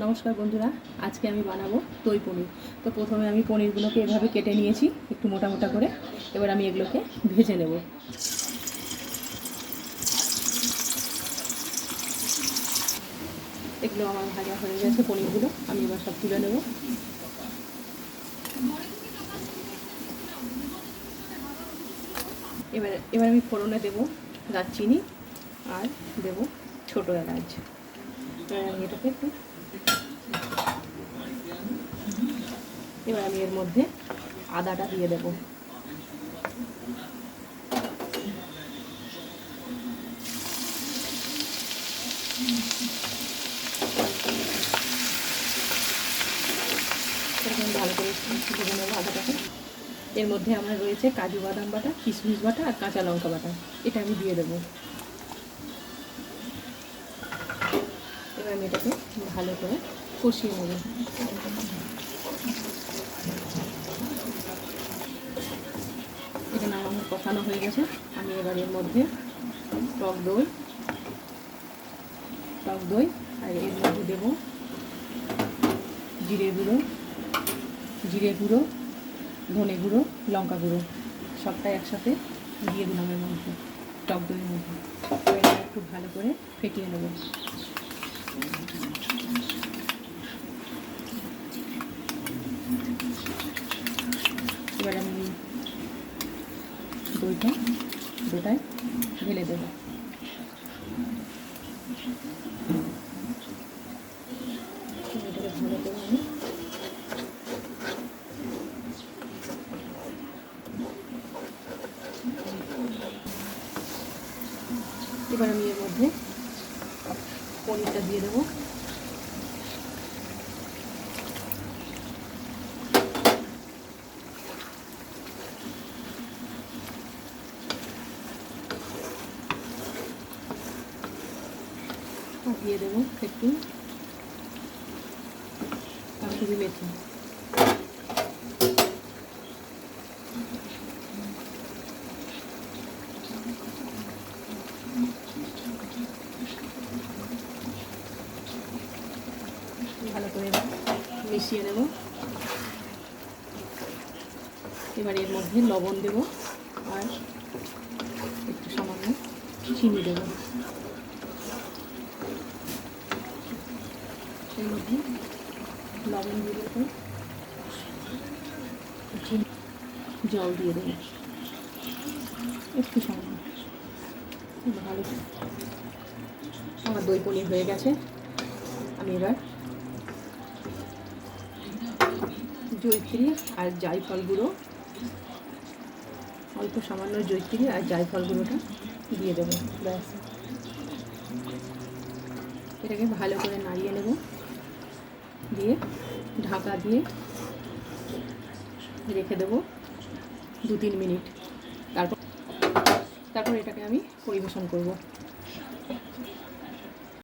নমস্কার বন্ধুরা, আজকে আমি বানাবো দই পনির। তো প্রথমে আমি পনিরগুলোকে এভাবে কেটে নিয়েছি একটু মোটা মোটা করে। এবার আমি এগুলোকে ভেজে নেব। এগুলো আমার ভাজা হয়ে গেছে পনিরগুলো, আমি এবার সব তুলে নেব। এবার আমি ফোড়নে দেবো দারচিনি আর দেবো ছোটো এলাচ। আমি এটাকে একটু এবার আমি এর মধ্যে আদাটা দিয়ে দেবো। ভালো করে ভেজে নেবো আদাটাকে। এর মধ্যে আমার রয়েছে কাজু বাদাম বাটা, কিশমিশ বাটা আর কাঁচা লঙ্কা বাটা, এটা আমি দিয়ে দেবো। এবার আমি এটাকে ভালো করে কষিয়ে নেব। এখানে আমার কষানো হয়ে গেছে। আমি এবার এর মধ্যে টক দই আর এর মধ্যে দেবো জিরে গুঁড়ো, ধনে গুঁড়ো, লঙ্কা গুঁড়ো, সবটাই একসাথে দিয়ে দিলাম এর মধ্যে, টক দইয়ের মধ্যে। এবার একটু ভালো করে ফেটিয়ে নেব। এবার আমি দইটায় ঢেলে দেবো। এটাকে ভালো করে আমি এবার আমি এর মধ্যে পনিরটা দিয়ে দেবো। দিয়ে দেবো একটু কাসুরি মেথি। ভালো করে মিশিয়ে নেব। এবার এর মধ্যে লবণ দেব আর একটু সামান্য চিনি দেব। এর মধ্যে লবণ দিয়ে দেবো, জল দিয়ে দেবো একটু সামান্য। ভালো, আমার দই পনির হয়ে গেছে। আমি এবার জয়িত্রী আর জায়ফল গুঁড়ো, অল্প সামান্য জয়িত্রী আর জায়ফল গুঁড়োটা দিয়ে দেবো। ব্যাস, এটাকে ভালো করে নাড়িয়ে নেব। দিয়ে ঢাকা দিয়ে রেখে দেবো 2-3 মিনিট। তারপর এটাকে আমি পরিবেশন করব।